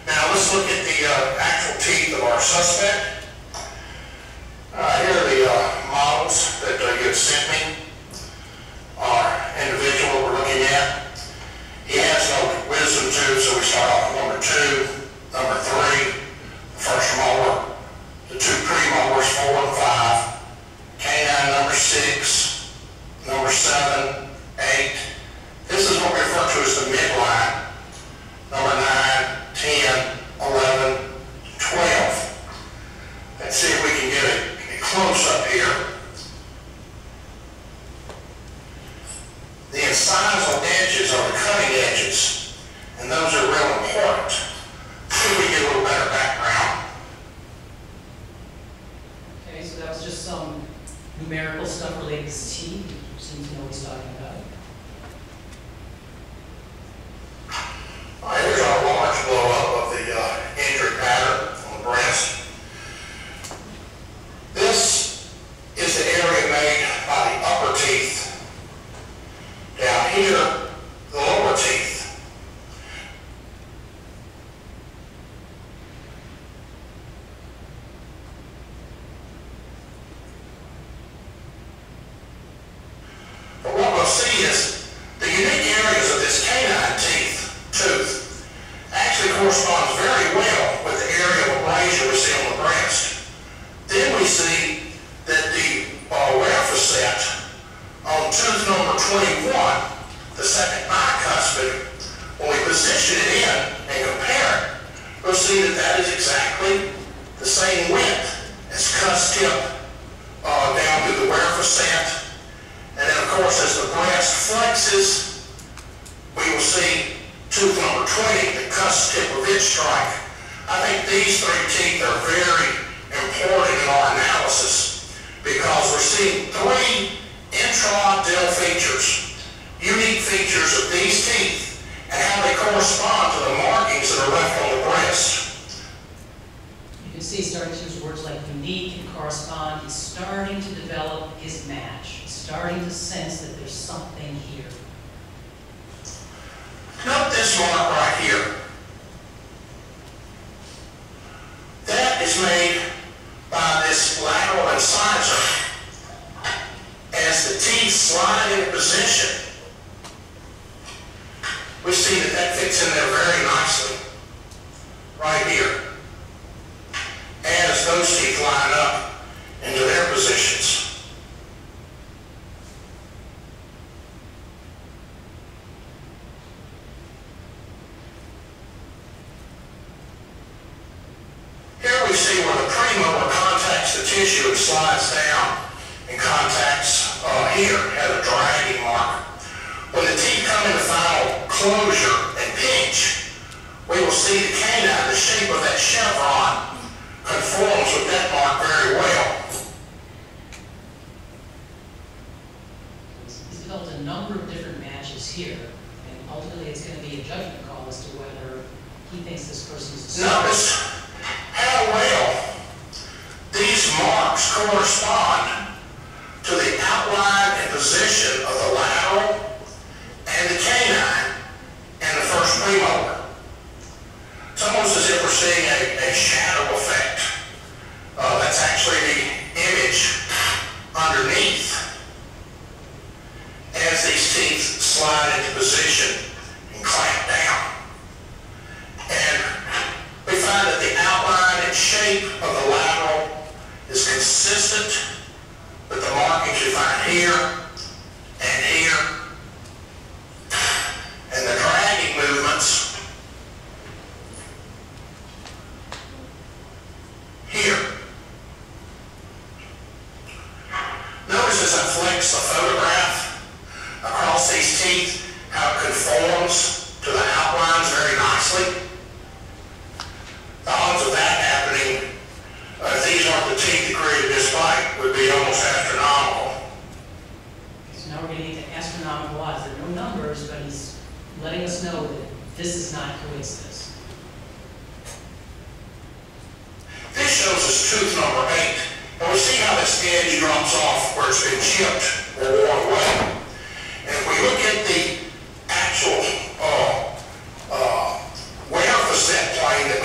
Now let's look at the actual teeth of our suspect. Here are the models that you had sent me. Our individual we're looking at. He has no wisdom tooth, so we start off with number 2, number 3, the first molar, the 2 premolars, 4 and 5, canine number 6, number 7, 8. This is what we refer to as the midline. Number 9, 10, 11, 12. Let's see if we can get a close-up here. The incisal edges are the cutting edges, and those are real important. See if we get a little better background. Okay, so that was just some numerical stuff related to his teeth. You seem to know what he's talking about. All right, here's our large blow-up of the injury pattern on the breast. This is the area made by the upper teeth. Down here, the lower teeth. But what we'll see is the unique areas of this canine tooth actually corresponds very well with the area of abrasion we see on the breast. Then we see that the warfaset on tooth number 21, the second bicuspid, when we position it in and compare it, we'll see that that is exactly the same width as cusp tip down through the warfaset. And then, of course, as the breast flexes, we will see tooth number 20, the cusp tip of its strike. I think these 3 teeth are very important in our analysis because we're seeing 3 intra-dental features, unique features of these teeth and how they correspond to the markings that are left on the breast. You can see he's starting to use words like unique and correspond. He's starting to develop his match. He's starting to sense that there's something here. Note this mark right here. That is made by this lateral incisor. As the teeth slide into position, we see that that fits in there very nicely, right here, as those teeth line up into their positions. Here we see where the premolar contacts the tissue and slides down and contacts here at a dragging mark. When the teeth come into final closure and pinch, we will see the canine, the shape of that chevron, conforms with that mark very well. He's developed a number of different matches here, and ultimately it's going to be a judgment call as to whether he thinks this person is a Notice how well these marks correspond to the outline and position of the lateral and the canine and the first premolar. It's almost as if we're seeing a shadow effect. That's actually the image underneath as these teeth slide into position and clamp down. And we find that the outline and shape of the lateral is consistent with the markings you find here and here, and the dragging movements here. Notice as I flex the photograph across these teeth, how it conforms to the outlines very nicely. The odds of that happening, if these aren't the teeth that created this bite, would be almost astronomical. So now we're going to get to astronomical odds. There are no numbers, but he's letting us know that this is not coincidence. This shows us tooth number 8. And we see how this edge drops off where it's been chipped or worn away. And if we look at the actual warfaset plane that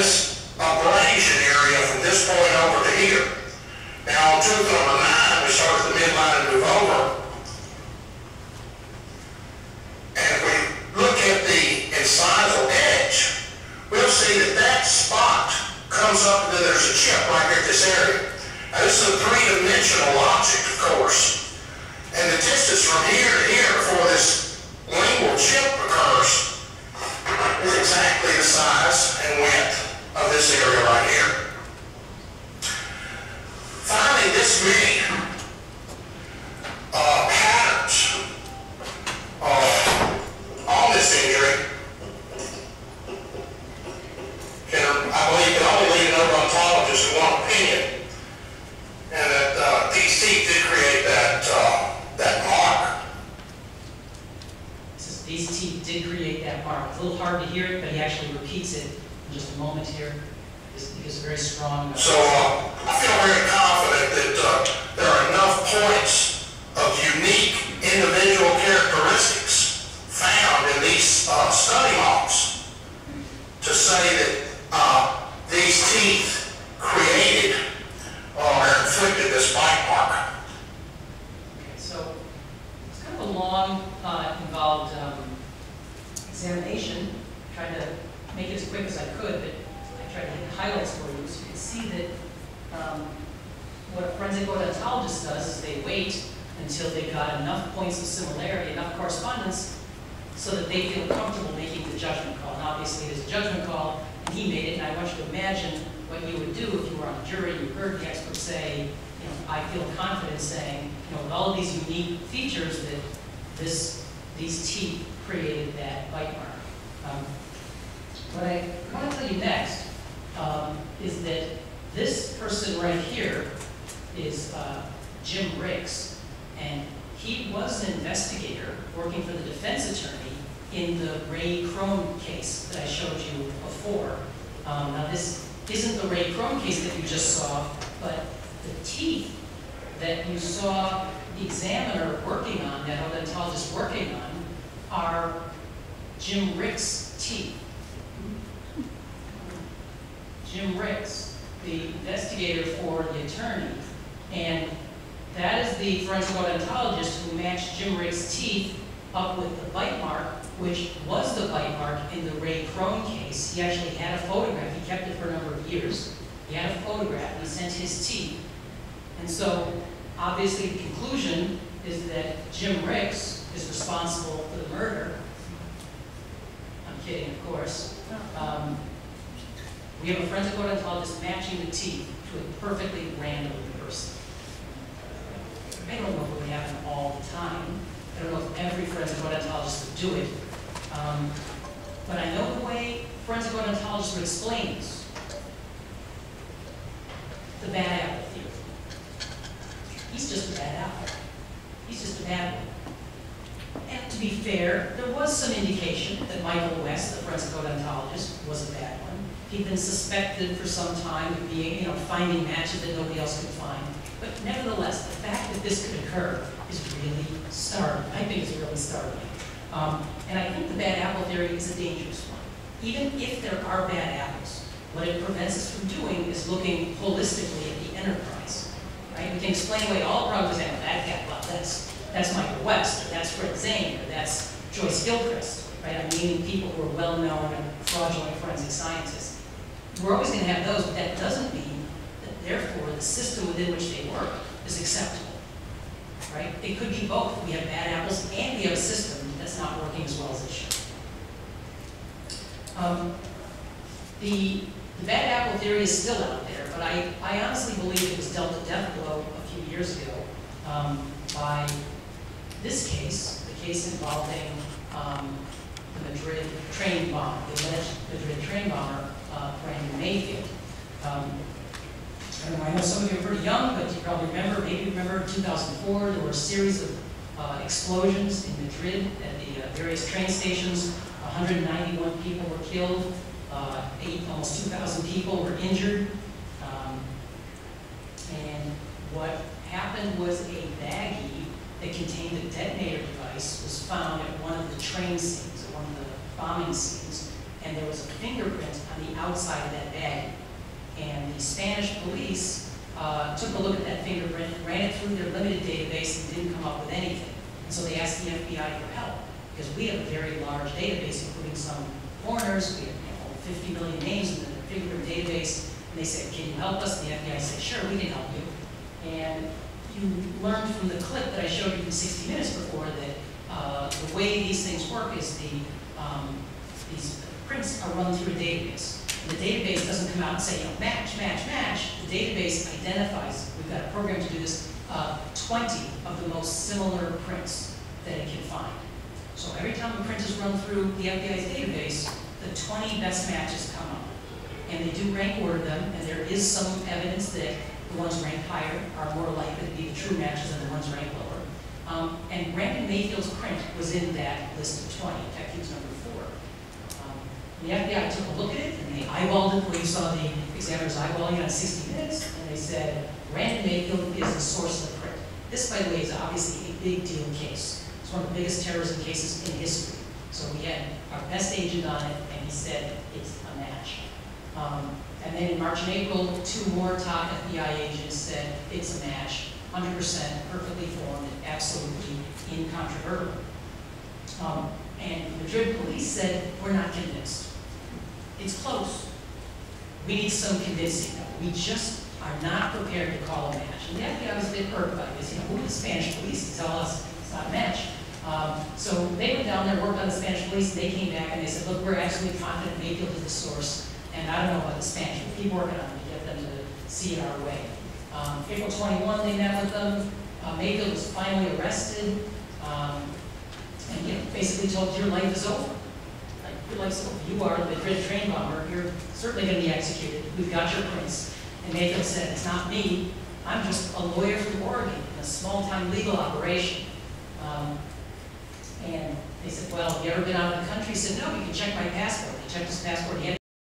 this abrasion area from this point over to here. Now on tooth number 9, we start at the midline and move over. And if we look at the incisal edge, we'll see that that spot comes up and then there's a chip right here at this area. Now this is a three-dimensional object, of course. And the distance from here to here before this lingual chip occurs is exactly the size and width of this area right here. Finding this many patterns on this injury I believe can only lead an odontologist to one opinion, and that these teeth did create that mark. These teeth did create that mark. It's a little hard to hear it, but he actually repeats it in just a moment here. He gives a very strong... So I feel very confident that there are enough points of unique individual characteristics found in these study models to say that these teeth created or inflicted this bite mark. Okay, so it's kind of a long, involved examination. I tried to make it as quick as I could, but I tried to hit the highlights for you so you can see that what a forensic odontologist does is they wait until they got enough points of similarity, enough correspondence, so that they feel comfortable making the judgment call. And obviously, it is a judgment call, and he made it, and I want you to imagine what you would do if you were on a jury, you heard the expert say, you know, I feel confident saying, you know, with all of these unique features that these teeth created that bite mark. What I want to tell you next is that this person right here is Jim Riggs, and he was an investigator working for the defense attorney in the Ray Crone case that I showed you before. Now this isn't the Ray Crone case that you just saw, but the teeth that you saw the examiner working on, that odontologist working on, are Jim Riggs' teeth. Jim Riggs, the investigator for the attorney, and that is the forensic odontologist who matched Jim Riggs' teeth up with the bite mark, which was the bite mark in the Ray Crone case. He actually had a photograph. He kept it for a number of years. He had a photograph, and he sent his teeth. And so, obviously, the conclusion is that Jim Riggs is responsible for the murder. I'm kidding, of course. We have a forensic odontologist matching the teeth to a perfectly random person. I don't know if it would happen all the time. I don't know if every forensic odontologist would do it. But I know the way forensic odontologists would explain this. The bad apple theory. He's just a bad apple. He's just a bad one. And to be fair, there was some indication that Michael West, the forensic odontologist, was a bad one. He'd been suspected for some time of being, finding matches that nobody else could find. But nevertheless, the fact that this could occur is really startling. I think it's really startling. And I think the bad apple theory is a dangerous one. Even if there are bad apples, what it prevents us from doing is looking holistically at the enterprise. Right? We can explain away all problems and that guy, well, that's Michael West, or that's Fred Zane, or that's Joyce Gilchrist. Right? I'm meaning people who are well-known and fraudulent forensic scientists. We're always going to have those, but that doesn't mean that therefore the system within which they work is acceptable. Right? It could be both. We have bad apples and we have a system that's not working as well as it should. The bad apple theory is still out there, but I honestly believe it was dealt a death blow a few years ago by this case, the case involving the Madrid train bomber, the alleged Madrid train bomber, Brandon Mayfield. I know some of you are pretty young, but you probably remember, maybe remember 2004, there were a series of explosions in Madrid at the various train stations. 191 people were killed, almost 2,000 people were injured. And what happened was a baggie that contained a detonator device was found at one of the train scenes, at one of the bombing scenes. and there was a fingerprint on the outside of that bag. And the Spanish police took a look at that fingerprint, ran it through their limited database, and didn't come up with anything. And so they asked the FBI for help, because we have a very large database, including some foreigners. We have 50 million names in the fingerprint database. And they said, can you help us? And the FBI said, sure, we can help you. And you learned from the clip that I showed you in 60 Minutes before that the way these things work is these prints are run through a database. And the database doesn't come out and say, match, match, match. The database identifies, we've got a program to do this, 20 of the most similar prints that it can find. So every time a print is run through the FBI's database, the 20 best matches come up. And they do rank order them, and there is some evidence that the ones ranked higher are more likely to be the true matches than the ones ranked lower. And Brandon Mayfield's print was in that list of 20. In fact, he was number 4. The FBI took a look at it, and they eyeballed it, where you saw the examiners eyeballing it on 60 Minutes, and they said, Brandon Mayfield is the source of the print. This, by the way, is obviously a big deal case. It's one of the biggest terrorism cases in history. So we had our best agent on it, and he said it's a match. And then in March and April, 2 more top FBI agents said it's a match, 100% perfectly formed, absolutely incontrovertible. And the Madrid police said, we're not convinced. It's close. We need some convincing. We just are not prepared to call a match. And the FBI was a bit hurt by this. Who are the Spanish police to tell us it's not a match? So they went down there, worked on the Spanish police, and they came back and they said, look, we're absolutely confident Mayfield is the source. And I don't know about the Spanish, we'll keep working on it to get them to see it our way. April 21, they met with them. Mayfield was finally arrested. And basically told, your life is over. Like, your life's over. You are the Madrid train bomber. You're certainly going to be executed. We've got your prints. And Mayfield said, it's not me. I'm just a lawyer from Oregon in a small-time legal operation. And they said, well, have you ever been out of the country? He said, no, you can check my passport. They checked his passport. He had